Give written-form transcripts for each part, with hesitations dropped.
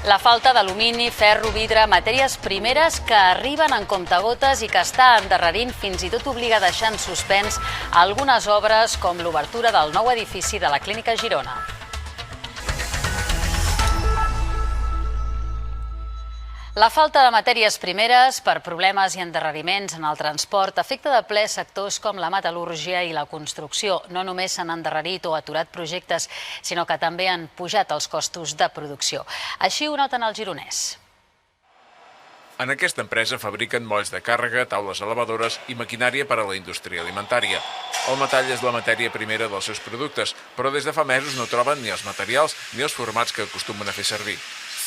La falta d'alumini, ferro, vidre, matèries primeres que arriben en comptagotes i que està endarrerint fins i tot obliga a deixar en suspens algunes obres com l'obertura del nou edifici de la Clínica Girona. La falta de matèries primeres per problemes i endarreriments en el transport afecta de ple sectors com la metal·lúrgia i la construcció. No només s'han endarrerit o aturat projectes, sinó que també han pujat els costos de producció. Així ho noten els gironès. En aquesta empresa fabriquen molls de càrrega, taules elevadores i maquinària per a la indústria alimentària. El metall és la matèria primera dels seus productes, però des de fa mesos no troben ni els materials ni els formats que acostumen a fer servir.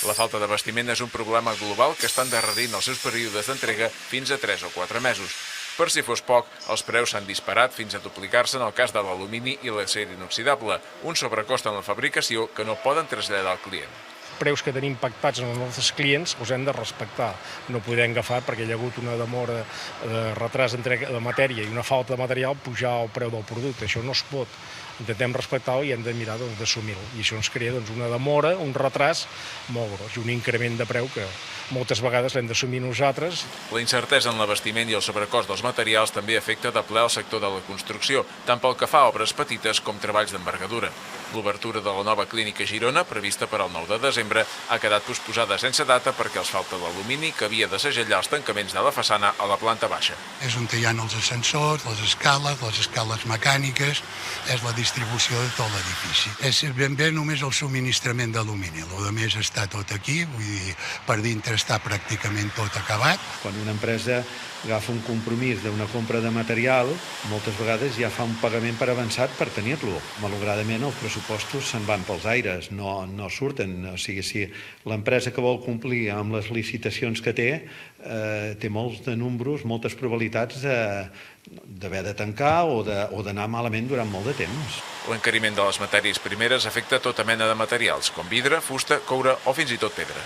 La falta de bastiment és un problema global que està endarrerint els seus períodes d'entrega fins a 3 o 4 mesos. Per si fos poc, els preus s'han disparat fins a duplicar-se en el cas de l'alumini i l'acer inoxidable, un sobrecost en la fabricació que no poden traslladar al client. Preus que tenim pactats amb els nostres clients els hem de respectar. No podem agafar, perquè hi ha hagut una demora de retras d'entrega de matèria i una falta de material, pujar el preu del producte. Això no es pot. Intentem respectar-ho i hem de mirar d'assumir-ho. I això ens crea una demora, un retras molt gros i un increment de preu que moltes vegades l'hem d'assumir nosaltres. La incertesa en l'abastiment i el sobrecost dels materials també afecta de ple el sector de la construcció, tant pel que fa a obres petites com treballs d'envergadura. L'obertura de la nova Clínica Girona, prevista per al 9 de desembre, ha quedat posposada sense data perquè els falta l'alumini que havia de segellar els tancaments de la façana a la planta baixa. És on hi ha els ascensors, les escales mecàniques, és la distribució de tot l'edifici. És ben bé només el subministrament d'alumini, el més està tot aquí, vull dir, per dintre està pràcticament tot acabat. Quan una empresa agafa un compromís d'una compra de material, moltes vegades ja fa un pagament per avançat per tenir-lo. Malauradament els pressupostos se'n van pels aires, no surten. O sigui, si l'empresa que vol complir amb les licitacions que té molts de números, moltes probabilitats d'haver de tancar o d'anar malament durant molt de temps. L'encariment de les matèries primeres afecta tota mena de materials, com vidre, fusta, coure o fins i tot pedra.